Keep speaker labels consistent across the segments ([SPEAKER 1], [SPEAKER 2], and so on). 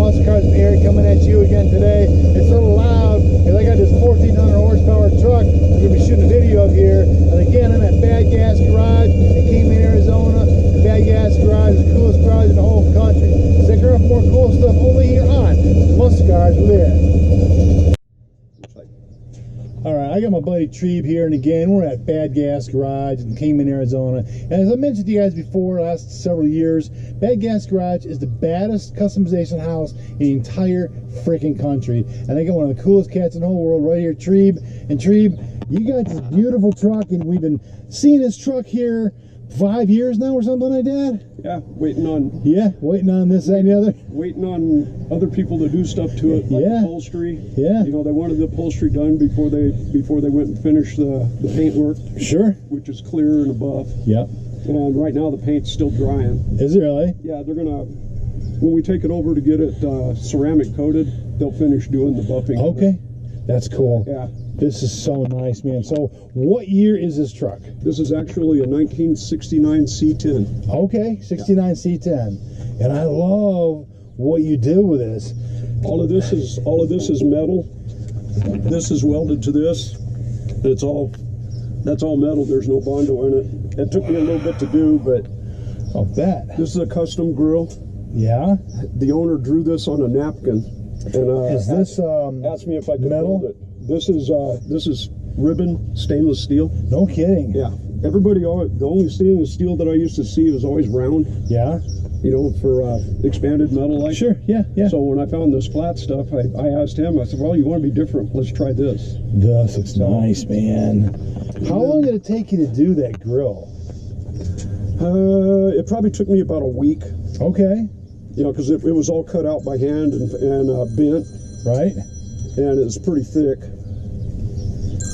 [SPEAKER 1] Muscle Cars with Eric coming at you again today. It's a little loud because I got this 1400 horsepower truck I'm going to be shooting a video of here. And again, I'm at Bad Gas Garage in Kingman, Arizona. And Bad Gas Garage is the coolest garage in the whole country. Stick around for more cool stuff only here on Muscle Cars with Eric. Alright, I got my buddy Trebe here, and again, we're at Bad Gas Garage in Kingman, Arizona. And as I mentioned to you guys before, last several years, Bad Gas Garage is the baddest customization house in the entire freaking country. And I got one of the coolest cats in the whole world right here, Trebe. And Trebe, you got this beautiful truck, and we've been seeing this truck here 5 years now or something like that?
[SPEAKER 2] Yeah, waiting on
[SPEAKER 1] this, that, and the other.
[SPEAKER 2] Waiting on other people to do stuff to it, like upholstery.
[SPEAKER 1] Yeah.
[SPEAKER 2] You know, they wanted the upholstery done before they went and finished the paint work.
[SPEAKER 1] Sure.
[SPEAKER 2] Which is clear and above.
[SPEAKER 1] Yep.
[SPEAKER 2] And right now the paint's still drying.
[SPEAKER 1] Is it really?
[SPEAKER 2] Yeah, they're gonna, when we take it over to get it ceramic coated, they'll finish doing the buffing.
[SPEAKER 1] Okay. That's cool.
[SPEAKER 2] Yeah.
[SPEAKER 1] This is so nice, man. So what year is this truck?
[SPEAKER 2] This is actually a 1969 C10.
[SPEAKER 1] Okay, 69 C10. And I love what you do with this.
[SPEAKER 2] All of this is metal. This is welded to this. That's all metal. There's no Bondo in it. It took me a little bit to do, but
[SPEAKER 1] I'll bet.
[SPEAKER 2] This is a custom grill.
[SPEAKER 1] Yeah.
[SPEAKER 2] The owner drew this on a napkin, and
[SPEAKER 1] is this
[SPEAKER 2] asked me if I could
[SPEAKER 1] metal?
[SPEAKER 2] build it. This is ribbon stainless steel.
[SPEAKER 1] No kidding.
[SPEAKER 2] Yeah. Everybody, the only stainless steel that I used to see was always round.
[SPEAKER 1] Yeah.
[SPEAKER 2] You know, for expanded metal like.
[SPEAKER 1] Sure. Yeah. Yeah.
[SPEAKER 2] So when I found this flat stuff, I asked him. I said, "Well, you want to be different? Let's try this."
[SPEAKER 1] This looks nice, man. How long did it take you to do that grill?
[SPEAKER 2] It probably took me about a week.
[SPEAKER 1] Okay.
[SPEAKER 2] You know, because it was all cut out by hand and bent.
[SPEAKER 1] Right.
[SPEAKER 2] And it's pretty thick.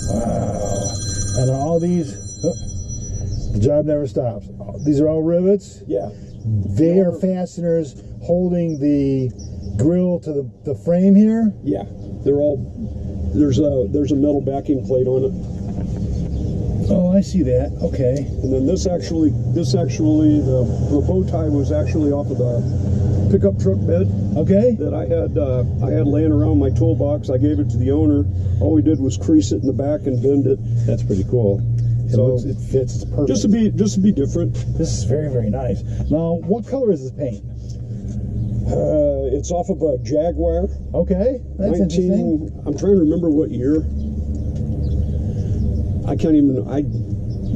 [SPEAKER 1] Wow. And all these, the job never stops. These are all rivets?
[SPEAKER 2] Yeah.
[SPEAKER 1] They are fasteners holding the grill to the frame here? Yeah.
[SPEAKER 2] They're all, there's a metal backing plate on it.
[SPEAKER 1] Oh, I see that. Okay.
[SPEAKER 2] And then this actually, the bow tie was actually off of the pickup truck bed.
[SPEAKER 1] Okay.
[SPEAKER 2] That I had laying around my toolbox. I gave it to the owner. All we did was crease it in the back and bend it.
[SPEAKER 1] That's pretty cool. It fits. It's perfect.
[SPEAKER 2] Just to be different.
[SPEAKER 1] This is very, very nice. Now, what color is this paint?
[SPEAKER 2] It's off of a Jaguar.
[SPEAKER 1] Okay, that's interesting.
[SPEAKER 2] I'm trying to remember what year. I'm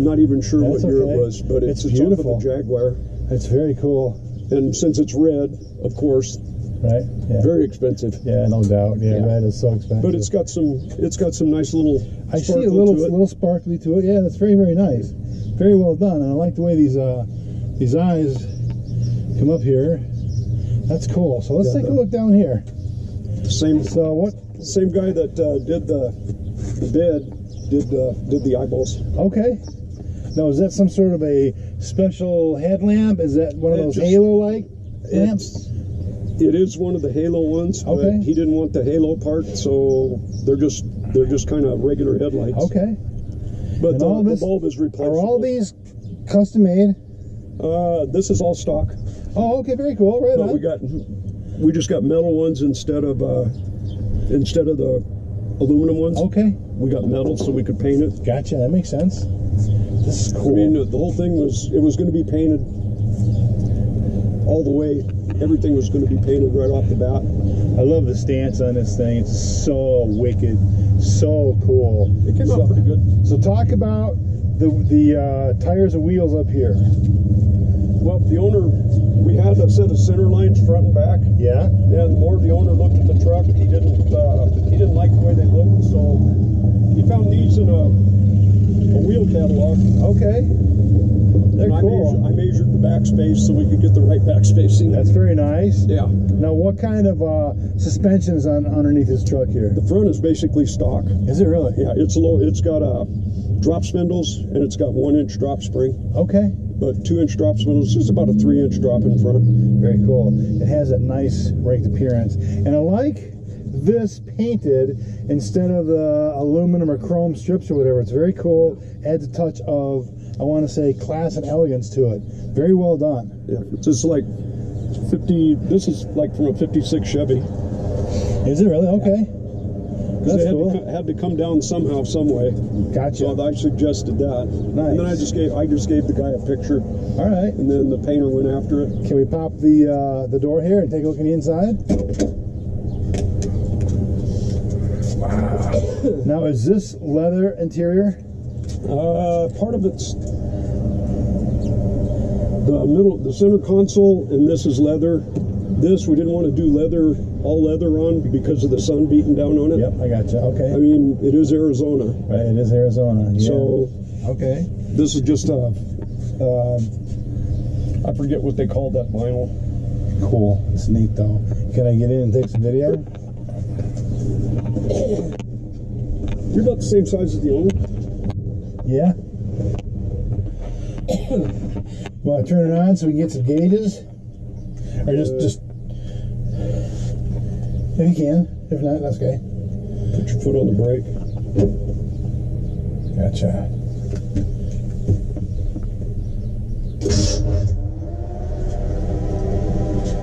[SPEAKER 2] not even sure what year it was, but it's beautiful. Off of a Jaguar.
[SPEAKER 1] It's very cool.
[SPEAKER 2] And since it's red, of course,
[SPEAKER 1] right? Yeah.
[SPEAKER 2] Very expensive.
[SPEAKER 1] Yeah, no doubt. Yeah, red is so expensive.
[SPEAKER 2] But it's got some nice little.
[SPEAKER 1] I see a little sparkly to it. Yeah, that's very, very nice. Very well done. And I like the way these eyes come up here. That's cool. So let's take a look down here.
[SPEAKER 2] Same.
[SPEAKER 1] So what?
[SPEAKER 2] Same guy that did the bed did the eyeballs.
[SPEAKER 1] Okay. Now, is that some sort of a special headlamp? Is that one of those halo-like lamps?
[SPEAKER 2] It is one of the halo ones.
[SPEAKER 1] Okay.
[SPEAKER 2] But he didn't want the halo part, so they're just kind of regular headlights.
[SPEAKER 1] Okay.
[SPEAKER 2] But the bulb is replaceable.
[SPEAKER 1] Are all these custom made?
[SPEAKER 2] This is all stock.
[SPEAKER 1] Oh, okay, very cool. Right
[SPEAKER 2] on. We just got metal ones instead of the aluminum ones.
[SPEAKER 1] Okay.
[SPEAKER 2] We got metal so we could paint it.
[SPEAKER 1] Gotcha. That makes sense. This is cool.
[SPEAKER 2] I mean, the whole thing was going to be painted all the way. Everything was going to be painted right off the bat.
[SPEAKER 1] I love the stance on this thing. It's so wicked, so cool.
[SPEAKER 2] It came out pretty good.
[SPEAKER 1] So talk about the tires and wheels up here.
[SPEAKER 2] Well, the owner, we had a set of center lines front and back.
[SPEAKER 1] Yeah.
[SPEAKER 2] And the more the owner looked at the truck, he didn't like the way they looked, so he found these in a wheel catalog.
[SPEAKER 1] Okay. They're cool.
[SPEAKER 2] I measured the backspace so we could get the right backspacing.
[SPEAKER 1] That's very nice.
[SPEAKER 2] Yeah.
[SPEAKER 1] Now, what kind of suspension is underneath this truck here?
[SPEAKER 2] The front is basically stock.
[SPEAKER 1] Is it really?
[SPEAKER 2] Yeah, it's low. It's got drop spindles and it's got 1-inch drop spring.
[SPEAKER 1] Okay.
[SPEAKER 2] But 2-inch drop spindles, just about a 3-inch drop in front.
[SPEAKER 1] Very cool. It has that nice raked appearance, and I like this painted instead of the aluminum or chrome strips or whatever. It's very cool. Adds a touch of, I want to say, class and elegance to it. Very well done.
[SPEAKER 2] Yeah, it's just like 50. This is like from a '56 Chevy.
[SPEAKER 1] Is it really? Okay.
[SPEAKER 2] Because
[SPEAKER 1] That's
[SPEAKER 2] they
[SPEAKER 1] cool.
[SPEAKER 2] had to come down somehow, some way.
[SPEAKER 1] Gotcha.
[SPEAKER 2] So I suggested that.
[SPEAKER 1] Nice.
[SPEAKER 2] And then I just gave the guy a picture.
[SPEAKER 1] All right.
[SPEAKER 2] And then the painter went after it.
[SPEAKER 1] Can we pop the door here and take a look in the inside? Wow. Now, is this leather interior?
[SPEAKER 2] Part of it's the center console, and this is leather. This we didn't want to do leather, all leather on because of the sun beating down on it.
[SPEAKER 1] Yep, I gotcha. Okay.
[SPEAKER 2] I mean, it is Arizona.
[SPEAKER 1] Right, it is Arizona. Yeah.
[SPEAKER 2] So
[SPEAKER 1] okay.
[SPEAKER 2] This is just I forget what they call that vinyl.
[SPEAKER 1] Cool. It's neat though. Can I get in and take some video?
[SPEAKER 2] You're about the same size as the owner.
[SPEAKER 1] Yeah. Want to turn it on so we can get some gauges? Or just if you can. If not, that's okay.
[SPEAKER 2] Put your foot on the brake.
[SPEAKER 1] Gotcha.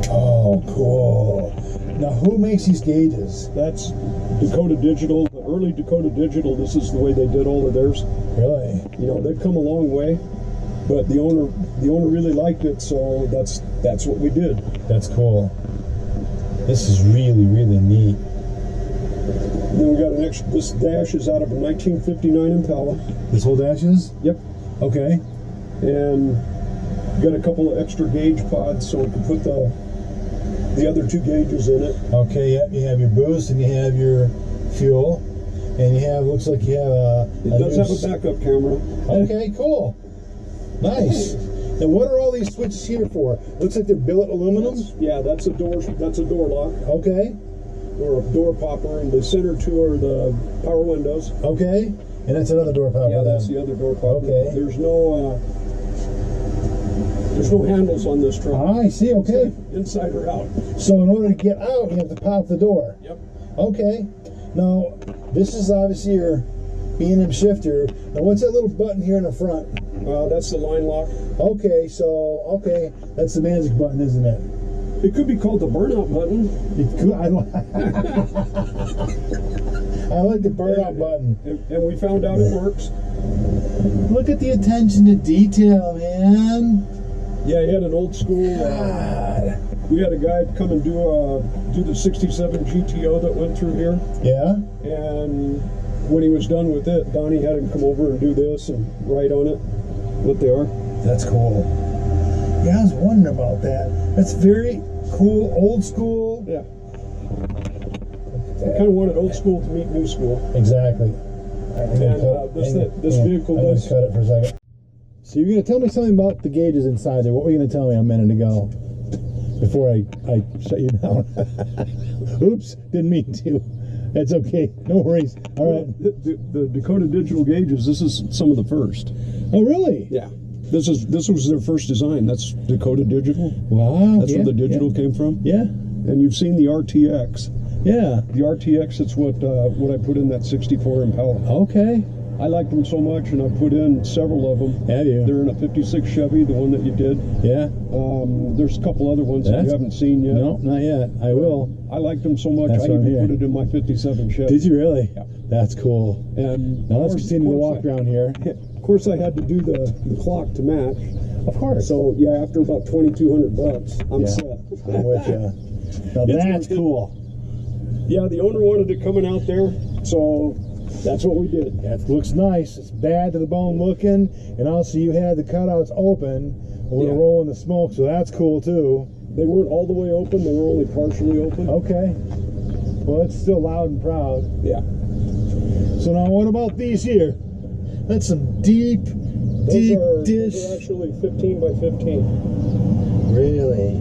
[SPEAKER 1] Oh, cool. Now, who makes these gauges?
[SPEAKER 2] That's Dakota Digital. The early Dakota Digital. This is the way they did all of theirs.
[SPEAKER 1] Really?
[SPEAKER 2] You know, they've come a long way, but the owner really liked it, so that's what we did.
[SPEAKER 1] That's cool. This is really, really neat.
[SPEAKER 2] And then we got an extra. This dash is out of a 1959 Impala.
[SPEAKER 1] This whole dash is?
[SPEAKER 2] Yep.
[SPEAKER 1] Okay.
[SPEAKER 2] And got a couple of extra gauge pods, so we can put the other two gauges in it.
[SPEAKER 1] Okay. Yeah. You have your boost and you have your fuel, and you have looks like you have
[SPEAKER 2] It does have a backup camera.
[SPEAKER 1] Okay. Cool. Nice. And what are all these switches here for? Looks like they're billet aluminum.
[SPEAKER 2] Yeah, that's a door lock.
[SPEAKER 1] Okay.
[SPEAKER 2] Or a door popper, and the center two are the power windows.
[SPEAKER 1] Okay. And that's another door popper.
[SPEAKER 2] Yeah, that's
[SPEAKER 1] then.
[SPEAKER 2] the other door popper.
[SPEAKER 1] Okay.
[SPEAKER 2] There's no handles on this truck.
[SPEAKER 1] I see. Okay.
[SPEAKER 2] Inside or out.
[SPEAKER 1] So in order to get out, you have to pop the door.
[SPEAKER 2] Yep.
[SPEAKER 1] Okay. Now, this is obviously your B&M shifter. Now, what's that little button here in the front?
[SPEAKER 2] That's the line lock.
[SPEAKER 1] Okay, that's the magic button, isn't it?
[SPEAKER 2] It could be called the burnout button.
[SPEAKER 1] I like the burnout button.
[SPEAKER 2] And we found out it works.
[SPEAKER 1] Look at the attention to detail, man.
[SPEAKER 2] Yeah, he had an old school.
[SPEAKER 1] God.
[SPEAKER 2] We had a guy come and do the '67 GTO that went through here.
[SPEAKER 1] Yeah.
[SPEAKER 2] And when he was done with it, Donnie had him come over and do this and write on it what they are.
[SPEAKER 1] That's cool. Yeah, I was wondering about that. That's very cool, old school.
[SPEAKER 2] Yeah. I kind of wanted old school to meet new school.
[SPEAKER 1] Exactly.
[SPEAKER 2] This vehicle does.
[SPEAKER 1] Cut it for a second. So you're going to tell me something about the gauges inside there. What were you going to tell me a minute ago? Before I shut you down. Oops, didn't mean to. That's okay. No worries. All right.
[SPEAKER 2] The Dakota Digital gauges. This is some of the first.
[SPEAKER 1] Oh, really?
[SPEAKER 2] Yeah. This was their first design. That's Dakota Digital.
[SPEAKER 1] Wow.
[SPEAKER 2] That's where the digital came from.
[SPEAKER 1] Yeah.
[SPEAKER 2] And you've seen the RTX.
[SPEAKER 1] Yeah.
[SPEAKER 2] The RTX. It's what I put in that '64 Impala.
[SPEAKER 1] Okay.
[SPEAKER 2] I liked them so much, and I put in several of them.
[SPEAKER 1] Have you?
[SPEAKER 2] They're in a '56 Chevy, the one that you did.
[SPEAKER 1] Yeah.
[SPEAKER 2] There's a couple other ones that you haven't seen yet.
[SPEAKER 1] No, not yet. I will.
[SPEAKER 2] I liked them so much,
[SPEAKER 1] That's
[SPEAKER 2] I even put it in my '57 Chevy.
[SPEAKER 1] Did you really?
[SPEAKER 2] Yeah.
[SPEAKER 1] That's cool.
[SPEAKER 2] And
[SPEAKER 1] now let's continue to walk around here.
[SPEAKER 2] Of course, I had to do the clock to match.
[SPEAKER 1] Of course.
[SPEAKER 2] So yeah, after about $2,200, I'm set.
[SPEAKER 1] I'm with you. Now that's cool.
[SPEAKER 2] Yeah, the owner wanted it coming out there, so that's what we did.
[SPEAKER 1] That looks nice. It's bad to the bone looking, and also you had the cutouts open when we're rolling the smoke, so that's cool too.
[SPEAKER 2] They weren't all the way open; they were only partially open.
[SPEAKER 1] Okay. Well, it's still loud and proud.
[SPEAKER 2] Yeah.
[SPEAKER 1] So now, what about these here? That's some deep dish.
[SPEAKER 2] Those are actually 15 by 15.
[SPEAKER 1] Really?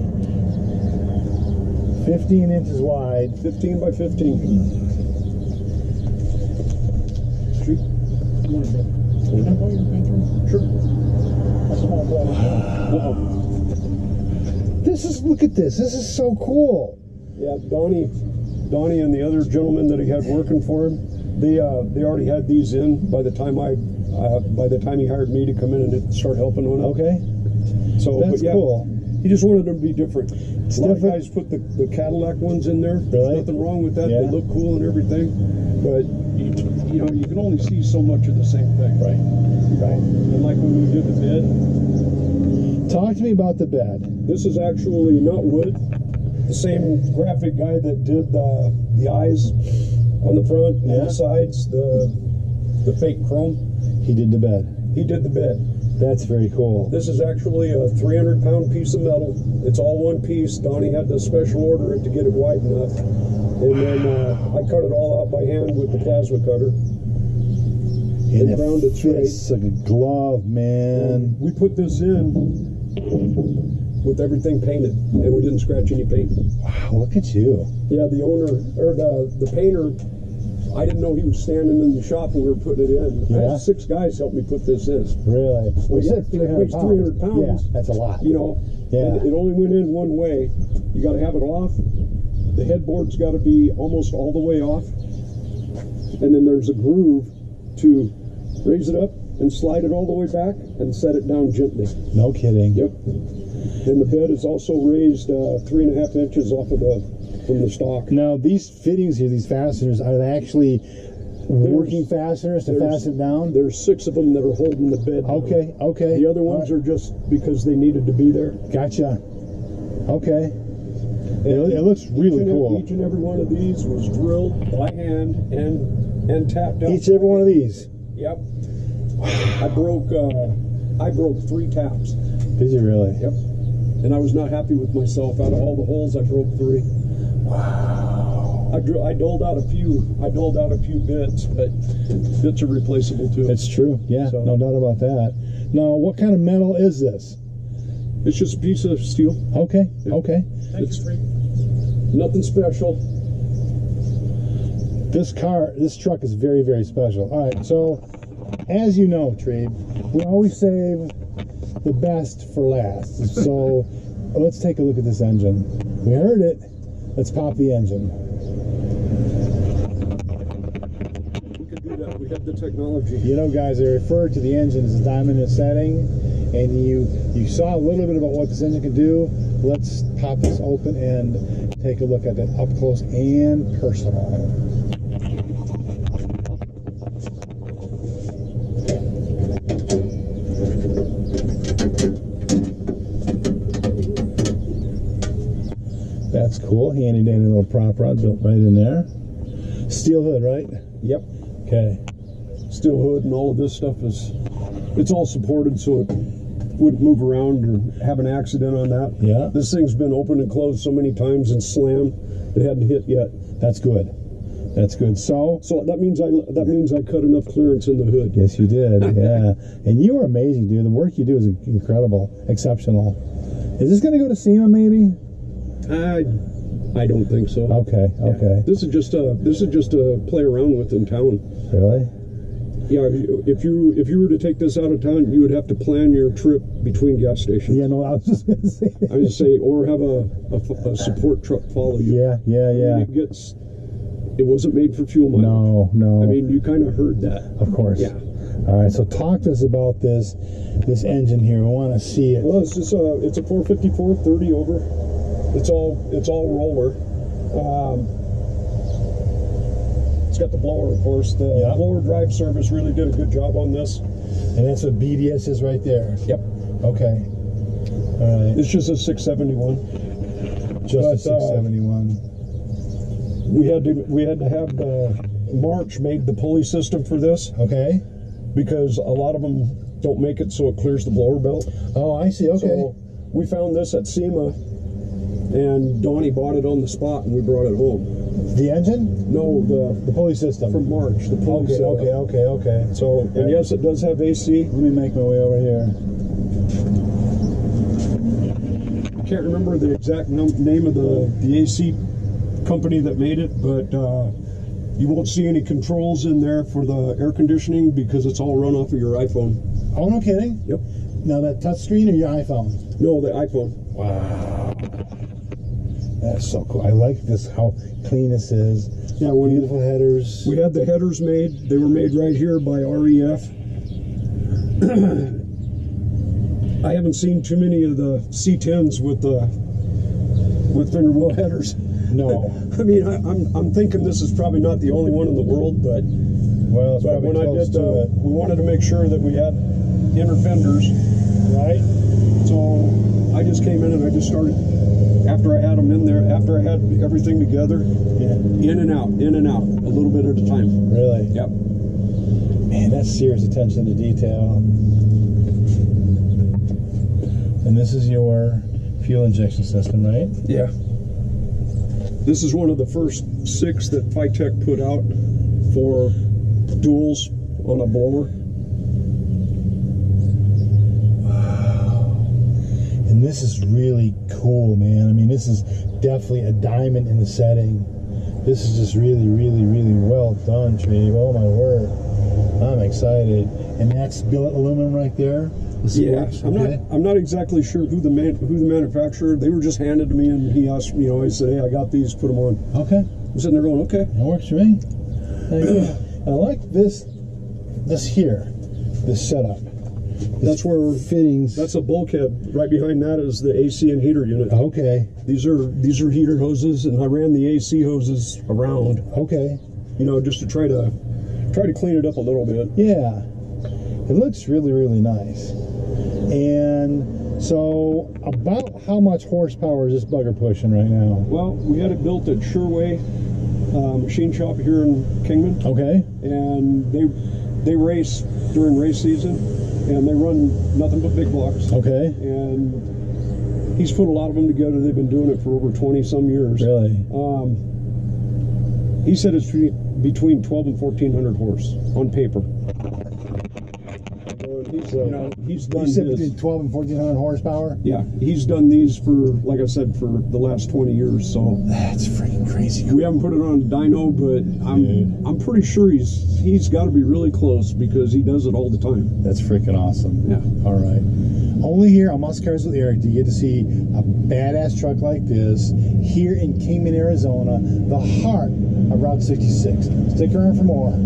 [SPEAKER 1] 15 inches wide.
[SPEAKER 2] 15 by 15. Shoot. Sure.
[SPEAKER 1] Look at this. This is so cool.
[SPEAKER 2] Yeah, Donnie and the other gentleman that he had working for him, they already had these in by the time he hired me to come in and start helping on it.
[SPEAKER 1] Okay.
[SPEAKER 2] So
[SPEAKER 1] that's cool.
[SPEAKER 2] He just wanted them to be different.
[SPEAKER 1] It's
[SPEAKER 2] a lot
[SPEAKER 1] different.
[SPEAKER 2] of guys put the Cadillac ones in there.
[SPEAKER 1] Really?
[SPEAKER 2] There's nothing wrong with that.
[SPEAKER 1] Yeah.
[SPEAKER 2] They look cool and everything. But, you know, you can only see so much of the same thing.
[SPEAKER 1] Right. Right.
[SPEAKER 2] And like when we did the bed,
[SPEAKER 1] Talk to me about the bed.
[SPEAKER 2] this is actually not wood. The same graphic guy that did the eyes on the front and
[SPEAKER 1] Yeah.
[SPEAKER 2] the sides, the fake chrome,
[SPEAKER 1] He did the bed.
[SPEAKER 2] he did the bed.
[SPEAKER 1] That's very cool.
[SPEAKER 2] This is actually a 300-pound piece of metal. It's all one piece. Donnie had to special order it to get it wide enough. And then I cut it all out by hand with the plasma cutter.
[SPEAKER 1] And
[SPEAKER 2] They ground it
[SPEAKER 1] it
[SPEAKER 2] straight.
[SPEAKER 1] fits like a glove, man.
[SPEAKER 2] And we put this in with everything painted, and we didn't scratch any paint.
[SPEAKER 1] Wow, look at you.
[SPEAKER 2] Yeah, the owner, or the painter, I didn't know he was standing in the shop when we were putting it in. I
[SPEAKER 1] Yeah.
[SPEAKER 2] had 6 guys help me put this in.
[SPEAKER 1] Really?
[SPEAKER 2] Well,
[SPEAKER 1] You
[SPEAKER 2] yeah,
[SPEAKER 1] said
[SPEAKER 2] it
[SPEAKER 1] 300
[SPEAKER 2] weighs
[SPEAKER 1] pounds.
[SPEAKER 2] 300 pounds.
[SPEAKER 1] Yeah, that's a lot.
[SPEAKER 2] You know,
[SPEAKER 1] Yeah.
[SPEAKER 2] and it only went in one way. You got to have it off. The headboard's got to be almost all the way off. And then there's a groove to raise it up and slide it all the way back and set it down gently.
[SPEAKER 1] No kidding.
[SPEAKER 2] Yep. And the bed is also raised 3.5 inches off of from the stock.
[SPEAKER 1] Now, these fittings here, these fasteners, are they actually working fasteners to
[SPEAKER 2] there's-
[SPEAKER 1] fasten it down?
[SPEAKER 2] There's 6 of them that are holding the bed down.
[SPEAKER 1] Okay, okay.
[SPEAKER 2] The other ones are just because they needed to be there.
[SPEAKER 1] Gotcha. Okay. It looks really cool.
[SPEAKER 2] Each and every one of these was drilled by hand and tapped out.
[SPEAKER 1] Each and every one of these.
[SPEAKER 2] Yep. I broke 3 taps.
[SPEAKER 1] Did you really?
[SPEAKER 2] Yep. And I was not happy with myself. Out of all the holes, I broke 3.
[SPEAKER 1] Wow.
[SPEAKER 2] I doled out a few. Bits, but bits are replaceable too.
[SPEAKER 1] It's true. Yeah,
[SPEAKER 2] So-
[SPEAKER 1] no doubt about that. Now, what kind of metal is this?
[SPEAKER 2] It's just a piece of steel.
[SPEAKER 1] Okay,
[SPEAKER 2] Yeah.
[SPEAKER 1] okay.
[SPEAKER 2] It's nothing special.
[SPEAKER 1] This truck is very, very special. All right, so as you know, Trebe, we always save the best for last. So let's take a look at this engine. We heard it. Let's pop the engine.
[SPEAKER 2] We could do that. We have the technology.
[SPEAKER 1] You know, guys, I refer to the engine as a diamond in a setting, and you saw a little bit about what this engine can do. Let's pop this open and take a look at it up close and personal. That's cool. Handy dandy little prop rod built right in there. Steel hood, right?
[SPEAKER 2] Yep.
[SPEAKER 1] Okay.
[SPEAKER 2] Steel hood and all of this stuff it's all supported so it wouldn't move around or have an accident on that.
[SPEAKER 1] Yeah.
[SPEAKER 2] This thing's been opened and closed so many times and slammed, it hadn't hit yet.
[SPEAKER 1] That's good. That's good. So
[SPEAKER 2] that means I cut enough clearance in the hood.
[SPEAKER 1] yes, you did. Yeah. And you are amazing, dude. The work you do is incredible, exceptional. Is this going to go to SEMA maybe?
[SPEAKER 2] I don't think so.
[SPEAKER 1] Okay. Okay.
[SPEAKER 2] This is just a play around with in town.
[SPEAKER 1] Really?
[SPEAKER 2] Yeah, if you were to take this out of town, you would have to plan your trip between gas stations.
[SPEAKER 1] Yeah. No, I was just going to say.
[SPEAKER 2] I would say, or have a support truck follow you.
[SPEAKER 1] Yeah. Yeah. Yeah.
[SPEAKER 2] I mean, it wasn't made for fuel mileage.
[SPEAKER 1] No. No.
[SPEAKER 2] I mean, you kind of heard that.
[SPEAKER 1] of course.
[SPEAKER 2] Yeah.
[SPEAKER 1] All right. So talk to us about this engine here. We want to see it.
[SPEAKER 2] Well, it's a 454 30 over. It's all roller. It's got the blower, of course. The
[SPEAKER 1] Yeah.
[SPEAKER 2] blower drive service really did a good job on this.
[SPEAKER 1] And that's what BDS is right there.
[SPEAKER 2] Yep.
[SPEAKER 1] Okay. All right.
[SPEAKER 2] It's just a 671.
[SPEAKER 1] Just a
[SPEAKER 2] but,
[SPEAKER 1] 671.
[SPEAKER 2] We had to have March made the pulley system for this
[SPEAKER 1] Okay.
[SPEAKER 2] because a lot of them don't make it so it clears the blower belt.
[SPEAKER 1] Oh, I see. Okay.
[SPEAKER 2] So we found this at SEMA, and Donnie bought it on the spot, and we brought it home.
[SPEAKER 1] The engine?
[SPEAKER 2] No,
[SPEAKER 1] The pulley system.
[SPEAKER 2] from March, the pulley
[SPEAKER 1] Okay,
[SPEAKER 2] setup.
[SPEAKER 1] okay.
[SPEAKER 2] So, and yes, it does have AC.
[SPEAKER 1] Let me make my way over here.
[SPEAKER 2] I can't remember the exact name of the AC company that made it, but you won't see any controls in there for the air conditioning because it's all run off of your iPhone.
[SPEAKER 1] Oh, no kidding?
[SPEAKER 2] Yep.
[SPEAKER 1] Now that touchscreen or your iPhone?
[SPEAKER 2] No, the iPhone.
[SPEAKER 1] Wow. That's so cool. I like this, how clean this is.
[SPEAKER 2] Yeah,
[SPEAKER 1] Beautiful headers.
[SPEAKER 2] we had the headers made. They were made right here by REF. I haven't seen too many of the C10s with fender wheel headers.
[SPEAKER 1] No.
[SPEAKER 2] I mean, I'm thinking this is probably not the only one in the world, but
[SPEAKER 1] Well, it's probably
[SPEAKER 2] when I
[SPEAKER 1] close
[SPEAKER 2] did,
[SPEAKER 1] to it.
[SPEAKER 2] we wanted to make sure that we had inner fenders,
[SPEAKER 1] Right?
[SPEAKER 2] so I just came in and I just started, after I had them in there, after I had everything together,
[SPEAKER 1] Yeah.
[SPEAKER 2] in and out, a little bit at a time.
[SPEAKER 1] Really?
[SPEAKER 2] Yep.
[SPEAKER 1] Man, that's serious attention to detail. And this is your fuel injection system, right?
[SPEAKER 2] Yeah. This is one of the first 6 that Phytech put out for duals on a blower.
[SPEAKER 1] And this is really cool, man. I mean, this is definitely a diamond in the setting. This is just really, really, really well done, Trebe. Oh my word. I'm excited. And that's billet aluminum right there.
[SPEAKER 2] Yeah, I'm not exactly sure who the manufacturer. They were just handed to me, and he asked me. I said, "Hey, I got these. Put them on."
[SPEAKER 1] Okay.
[SPEAKER 2] I'm sitting there going, "Okay."
[SPEAKER 1] That works for me. I like this here, this setup.
[SPEAKER 2] That's where
[SPEAKER 1] fittings.
[SPEAKER 2] That's a bulkhead. Right behind that is the AC and heater unit.
[SPEAKER 1] Okay.
[SPEAKER 2] These are heater hoses, and I ran the AC hoses around.
[SPEAKER 1] Okay.
[SPEAKER 2] Just to try to clean it up a little bit.
[SPEAKER 1] Yeah. It looks really, really nice. And so, about how much horsepower is this bugger pushing right now?
[SPEAKER 2] Well, we had it built at Sherway Machine Shop here in Kingman.
[SPEAKER 1] Okay.
[SPEAKER 2] And they race during race season, and they run nothing but big blocks.
[SPEAKER 1] Okay.
[SPEAKER 2] And he's put a lot of them together. They've been doing it for over 20 some years.
[SPEAKER 1] Really?
[SPEAKER 2] He said it's between 12 and 1400 horse on paper. He's done.
[SPEAKER 1] You said
[SPEAKER 2] his,
[SPEAKER 1] between 12 and 1400 horsepower?
[SPEAKER 2] Yeah, he's done these for, like I said, for the last 20 years. So
[SPEAKER 1] that's freaking crazy.
[SPEAKER 2] We haven't put it on a dyno, but I'm pretty sure he's got to be really close because he does it all the time.
[SPEAKER 1] That's freaking awesome.
[SPEAKER 2] Yeah.
[SPEAKER 1] All right. Only here on Muscle Cars with Eric do you get to see a badass truck like this here in Kingman, Arizona, the heart of Route 66. Stick around for more.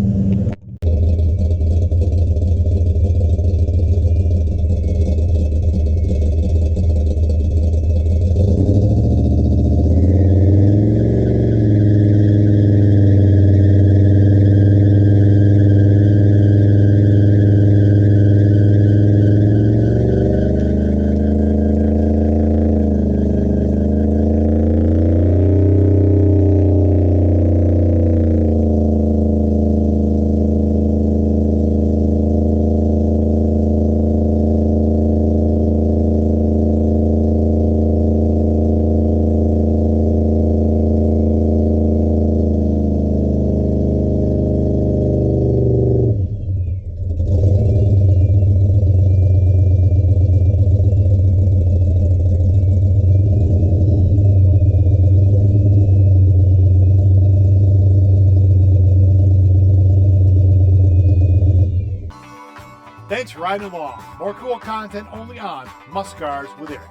[SPEAKER 1] Thanks for riding along. More cool content only on Muscle Cars with Eric.